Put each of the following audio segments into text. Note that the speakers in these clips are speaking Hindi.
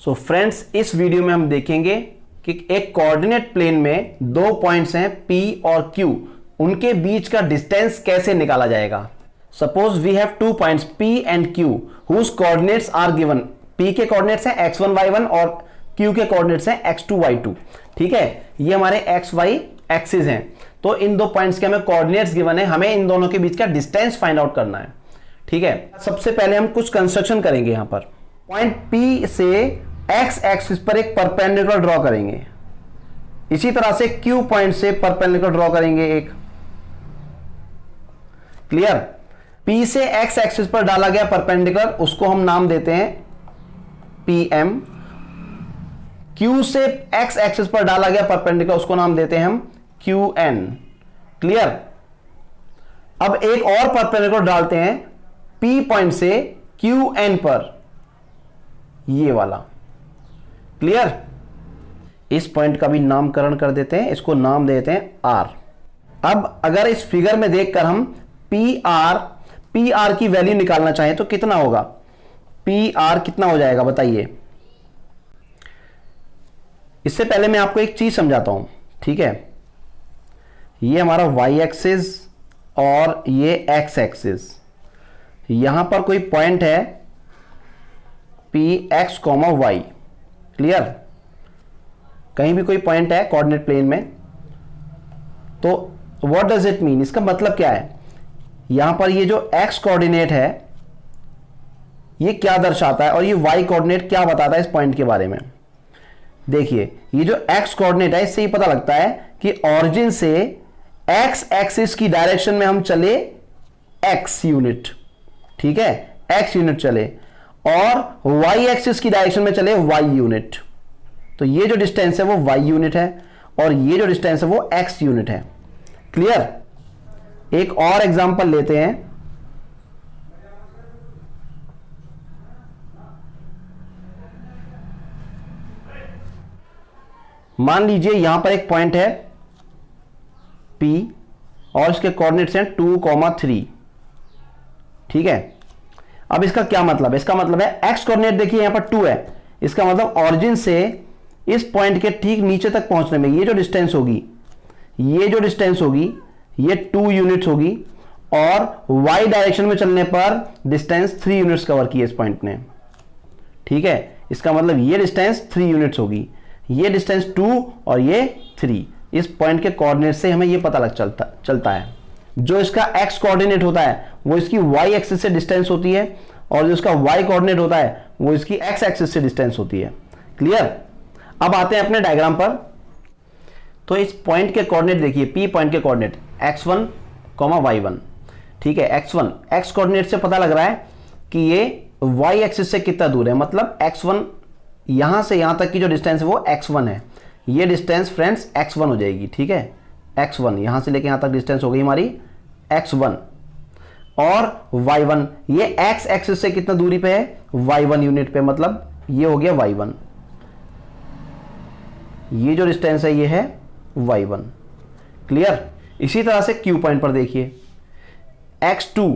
सो फ्रेंड्स, इस वीडियो में हम देखेंगे कि एक कोऑर्डिनेट प्लेन में दो पॉइंट्स हैं P और Q, उनके बीच का डिस्टेंस कैसे निकाला जाएगा। Suppose we have two points P and Q whose coordinates are given. P के कोऑर्डिनेट्स हैं x1 y1 और Q के कोऑर्डिनेट्स हैं x2 y2। ठीक है, ये हमारे x y एक्सिस हैं। तो इन दो पॉइंट्स के हमें कोऑर्डिनेट्स गिवन है, हमें इन दोनों के बीच का डिस्टेंस फाइंड आउट करना है। ठीक है, सबसे पहले हम कुछ कंस्ट्रक्शन करेंगे। यहां पर पॉइंट P से x एक्सिस पर एक परपेंडिकुलर ड्रॉ करेंगे। इसी तरह से Q पॉइंट से परपेंडिकुलर ड्रॉ करेंगे एक। क्लियर? P से x एक्सिस पर डाला गया परपेंडिकुलर, उसको हम नाम देते हैं PM। Q से x एक्सिस पर डाला गया परपेंडिकुलर, उसको नाम देते हैं हम QN। क्लियर? अब एक और परपेंडिकुलर डालते हैं P पॉइंट से QN पर, ये वाला। क्लियर? इस पॉइंट का भी नामकरण कर देते हैं, इसको नाम देते हैं R। अब अगर इस फिगर में देखकर हम PR की वैल्यू निकालना चाहें तो कितना होगा? PR कितना हो जाएगा बताइए। इससे पहले मैं आपको एक चीज समझाता हूं। ठीक है, ये हमारा y एक्सिस और ये x एक्सिस, यहां पर कोई पॉइंट है Px, y। क्लियर? कहीं भी कोई पॉइंट है कोऑर्डिनेट प्लेन में, तो व्हाट डज इट मीन, इसका मतलब क्या है? यहां पर ये जो x कोऑर्डिनेट है ये क्या दर्शाता है और ये y कोऑर्डिनेट क्या बताता है इस पॉइंट के बारे में। देखिए, ये जो x कोऑर्डिनेट है इससे ही पता लगता है कि ऑरिजिन से x एक्सिस की डायरेक्शन में हम चले x यूनिट। ठीक है, x यूनिट चले, और y एक्सिस की डायरेक्शन में चले y यूनिट। तो ये जो डिस्टेंस है वो y यूनिट है और ये जो डिस्टेंस है वो x यूनिट है। क्लियर? एक और एग्जांपल लेते हैं। मान लीजिए यहां पर एक पॉइंट है P और इसके कोऑर्डिनेट्स हैं 2, 3। ठीक है, अब इसका क्या मतलब है? इसका मतलब है x कोऑर्डिनेट देखिए यहां पर 2 है, इसका मतलब ऑरिजिन से इस पॉइंट के ठीक नीचे तक पहुंचने में ये जो डिस्टेंस होगी, ये 2 यूनिट्स होगी, और y डायरेक्शन में चलने पर डिस्टेंस 3 यूनिट्स कवर की है इस पॉइंट ने। ठीक है, इसका मतलब ये डिस्टेंस 3 यूनिट्स होगी, ये डिस्टेंस 2 और ये 3। इस पॉइंट के कोऑर्डिनेट से हमें ये पता चलता है। जो इसका x कोऑर्डिनेट होता है वो इसकी y एक्सिस से डिस्टेंस होती है, और जो इसका y कोऑर्डिनेट होता है वो इसकी x एक्सिस से डिस्टेंस होती है। क्लियर? अब आते हैं अपने डायग्राम पर। तो इस पॉइंट के कोऑर्डिनेट देखिए, P पॉइंट के कोऑर्डिनेट x1, y1। ठीक है, x कोऑर्डिनेट से पता लग रहा है कि ये y एक्सिस से कितना दूर है, मतलब x1 यहां से यहां तक की जो डिस्टेंस है वो x1 है। ये डिस्टेंस फ्रेंड्स x1 हो जाएगी। ठीक है, x1 यहां से लेके यहां तक डिस्टेंस हो गई हमारी x1, और y1 ये x एक्सिस से कितना दूरी पे है, y1 यूनिट पे, मतलब ये हो गया y1। ये जो डिस्टेंस है ये है y1। क्लियर? इसी तरह से Q पॉइंट पर देखिए, x2,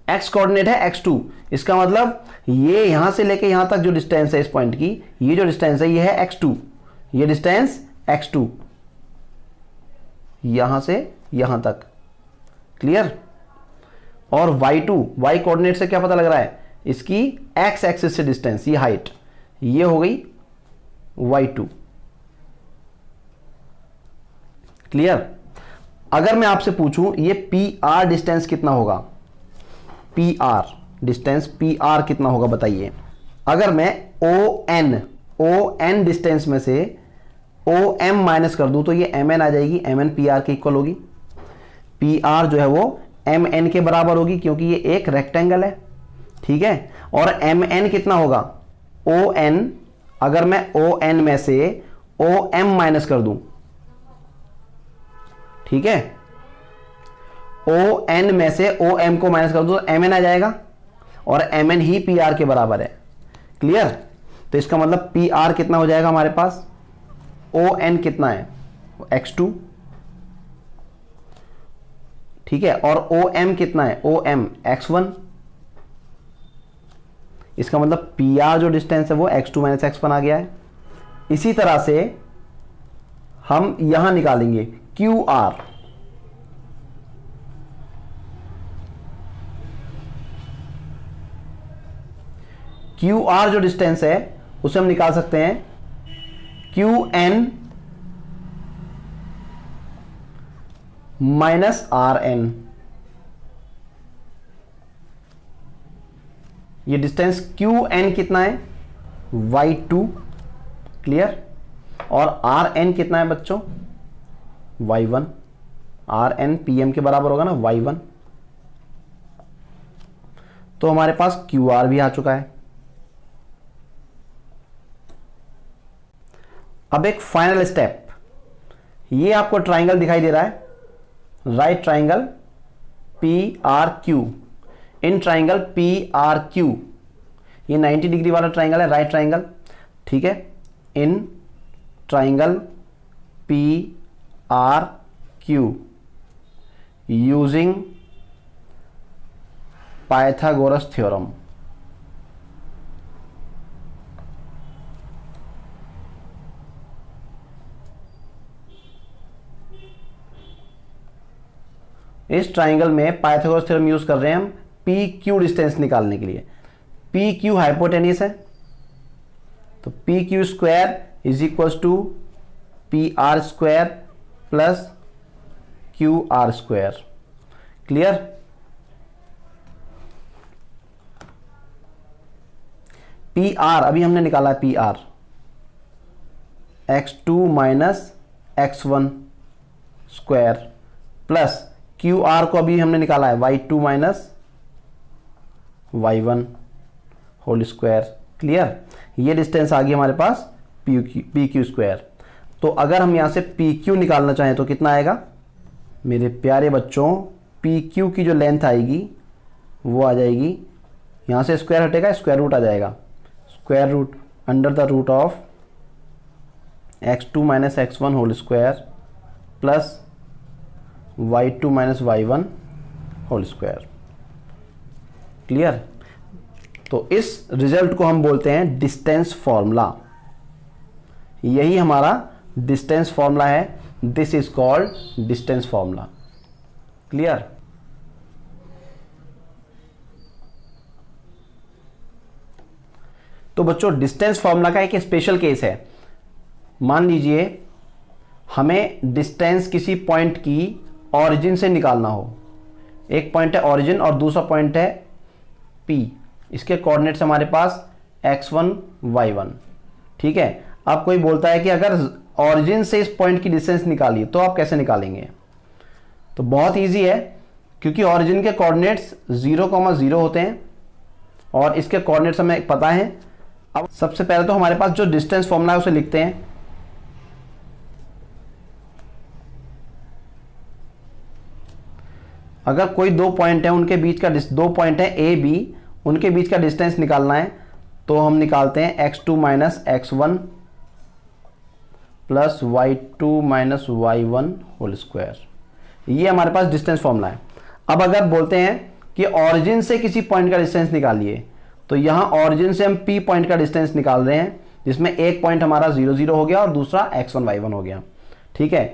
x कोऑर्डिनेट है x2, इसका मतलब ये यहां से लेके यहां तक जो डिस्टेंस है इस पॉइंट की, ये जो डिस्टेंस है ये है x2, ये डिस्टेंस x2 यहां से यहां तक। क्लियर? और y2, y कोऑर्डिनेट से क्या पता लग रहा है, इसकी x एक्सिस से डिस्टेंस, ये हाइट, ये हो गई y2। क्लियर? अगर मैं आपसे पूछूं ये PR डिस्टेंस कितना होगा, PR डिस्टेंस, PR कितना होगा बताइए। अगर मैं ON डिस्टेंस में से OM माइनस कर दूं तो ये MN आ जाएगी, MN PR के इक्वल होगी। PR जो है वो MN के बराबर होगी क्योंकि ये एक रेक्टेंगल है। ठीक है, और MN कितना होगा, ON, अगर मैं ON में से OM माइनस कर दूं, ठीक है, ON में से OM को माइनस कर दो तो MN आ जाएगा, और MN ही PR के बराबर है। क्लियर? तो इसका मतलब PR कितना हो जाएगा हमारे पास, ON कितना है, x2। ठीक है, और OM कितना है, OM x1। इसका मतलब पी आर जो डिस्टेंस है वो x2 माइनस x1 आ गया है। इसी तरह से हम यहां निकालेंगे क्यू आर। क्यू आर जो डिस्टेंस है उसे हम निकाल सकते हैं Q N minus R N. ये डिस्टेंस क्यू एन कितना है y2, क्लियर। और आर एन कितना है बच्चों y1। Are N P M के बराबर होगा ना y1। तो हमारे पास क्यू आर भी आ चुका है। अब एक फाइनल स्टेप, ये आपको ट्राइंगल दिखाई दे रहा है, right triangle P R Q. In triangle P R Q, ये 90 डिग्री वाला ट्राइंगल है, राइट ट्राइंगल, ठीक है। In triangle P R Q using Pythagoras theorem. इस ट्राइंगल में पाइथागोरस थ्योरम यूज कर रहे हैं हम पी क्यू डिस्टेंस निकालने के लिए। पी क्यू हाइपोटेन्यूस है, तो P Q square is equal to P R square plus Q R square, clear. P R अभी हमने निकाला है, P R x2 minus x1 square plus Q R को अभी हमने निकाला है y2 minus y1 whole square, clear. ये डिस्टेंस आ गई हमारे पास पी क्यू स्क्वायर। तो अगर हम यहां से पी क्यू निकालना चाहें तो कितना आएगा मेरे प्यारे बच्चों, पी क्यू की जो लेंथ आएगी वो आ जाएगी, यहां से स्क्वायर हटेगा, स्क्वायर रूट आ जाएगा, square root under the root of x2 minus x1 whole square plus y2 minus y1 whole square, clear. तो इस रिजल्ट को हम बोलते हैं डिस्टेंस फॉर्मूला। यही हमारा डिस्टेंस फॉर्मूला है, this is called distance formula, clear. तो बच्चों डिस्टेंस फॉर्मूला का एक स्पेशल केस है। मान लीजिए हमें डिस्टेंस किसी पॉइंट की ऑरिजिन से निकालना हो। एक पॉइंट है ऑरिजिन और दूसरा पॉइंट है P। इसके कोऑर्डिनेट्स हमारे पास x1 y1, ठीक है। अब कोई बोलता है कि अगर ऑरिजिन से इस पॉइंट की डिस्टेंस निकालिए तो आप कैसे निकालेंगे। तो बहुत इजी है, क्योंकि ऑरिजिन के कोऑर्डिनेट्स 0,0 होते हैं और इसके कोऑर्डिनेट्स हमें पता है। अब सबसे पहले तो हमारे पास जो डिस्टेंस फॉर्मूला है उसे लिखते हैं। अगर कोई दो पॉइंट है, उनके बीच का दो पॉइंट है ए बी, उनके बीच का डिस्टेंस निकालना है तो हम निकालते हैं x2 minus x1 plus y2 minus y1 whole square. ये हमारे पास डिस्टेंस फॉर्मूला है। अब अगर बोलते हैं कि ऑरिजिन से किसी पॉइंट का डिस्टेंस निकालिए, तो यहां ऑरिजिन से हम P पॉइंट का डिस्टेंस निकाल रहे हैं, जिसमें एक पॉइंट हमारा 0 0 हो गया और दूसरा x1 y1 हो गया, ठीक है।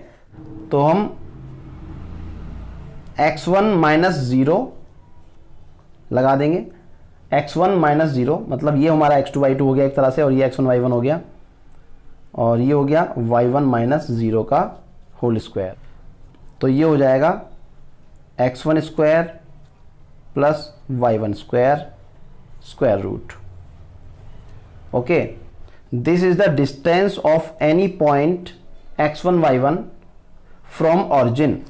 तो हम x1 माइनस 0 लगा देंगे। x1 माइनस 0 मतलब ये हमारा x2 y2 हो गया एक तरह से, और ये x1 y1 हो गया, और ये हो गया y1 माइनस 0 का होल स्क्वायर। तो ये हो जाएगा x1 square plus y1 square square root. Okay, this is the distance of any point x1 y1 from origin.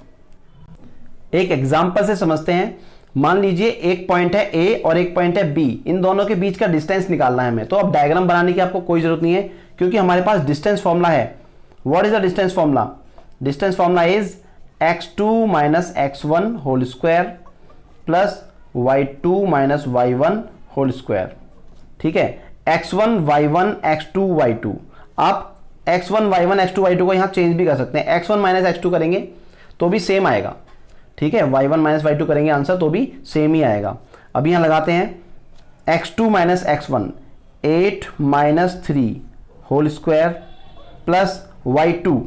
एक एग्जांपल से समझते हैं। मान लीजिए एक पॉइंट है A और एक पॉइंट है B, इन दोनों के बीच का डिस्टेंस निकालना है हमें। तो अब डायग्राम बनाने की आपको कोई जरूरत नहीं है, क्योंकि हमारे पास डिस्टेंस फॉर्मूला है। What is the distance formula? Distance formula is x2 minus x1 whole square plus y2 minus y1 whole square, ठीक है। x1 y1 x2 y2। आप x1 y1 x2 y2 को यहां चेंज भी कर सकते हैं। x1 माइनस x2 करेंगे तो भी सेम आएगा, ठीक है। y1 माइनस y2 करेंगे आंसर तो भी सेम ही आएगा। अब यहां लगाते हैं x2 minus x1 8 minus 3 whole square plus y2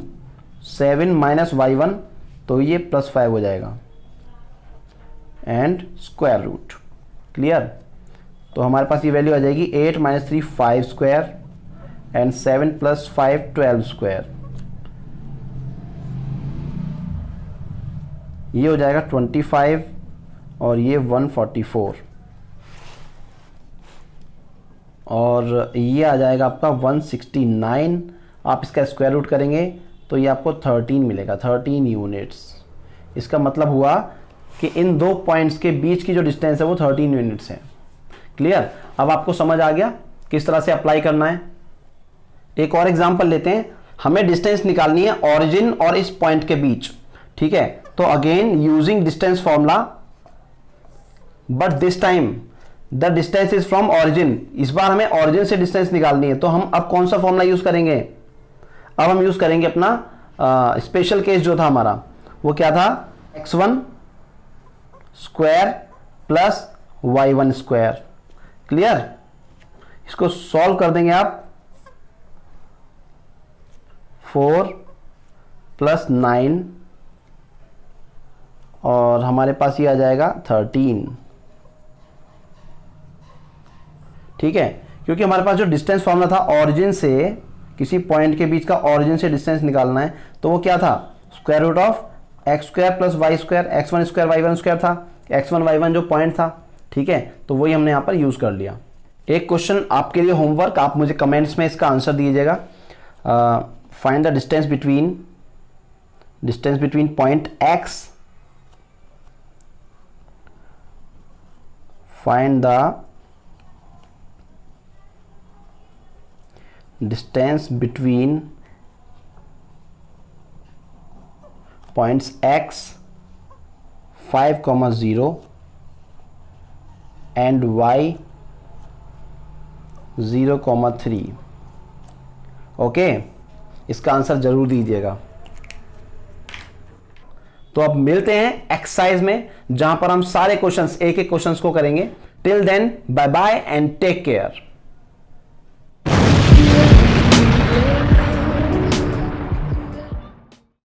7 minus y1, तो ये +5 हो जाएगा एंड स्क्वायर रूट। क्लियर? तो हमारे पास ये वैल्यू आ जाएगी 8 minus 3 5 square and 7 plus 5 12 square. ये हो जाएगा 25 और ये 144 और ये आ जाएगा आपका 169। आप इसका स्क्वायर रूट करेंगे तो ये आपको 13 मिलेगा, 13 यूनिट्स। इसका मतलब हुआ कि इन दो पॉइंट्स के बीच की जो डिस्टेंस है वो 13 यूनिट्स है। क्लियर? अब आपको समझ आ गया किस तरह से अप्लाई करना है। एक और एग्जांपल लेते हैं। हमें डिस्टेंस निकालनी है ऑरिजिन और इस पॉइंट के बीच। ठीक है, तो again using distance formula, but this time the distance is from origin. इस बार हमें ऑरिजिन से डिस्टेंस निकालनी है, तो हम अब कौन सा फॉर्मूला यूज करेंगे? अब हम यूज करेंगे अपना स्पेशल केस जो था हमारा, वो क्या था? x1 square plus y1 square. Clear? इसको सॉल्व कर देंगे आप। 4 प्लस 9 और हमारे पास ये आ जाएगा 13। ठीक है, क्योंकि हमारे पास जो डिस्टेंस फॉर्मूला था ऑरिजिन से, किसी पॉइंट के बीच का ऑरिजिन से डिस्टेंस निकालना है, तो वो क्या था? Square root of X square plus Y square, x1 square y1 square था, x1 y1 जो पॉइंट था। ठीक है, तो वही हमने यहां पर यूज कर लिया। एक क्वेश्चन आपके लिए होमवर्क, आप मुझे कमेंट्स में इसका आंसर दीजिएगा। Find the distance between point x, find the distance between points x 5, 0 and y 0, 3। Okay, इसका आंसर जरूर दीजिएगा। तो अब मिलते हैं एक्सरसाइज में, जहां पर हम सारे क्वेश्चंस, एक एक क्वेश्चंस को करेंगे। Till then bye bye and take care.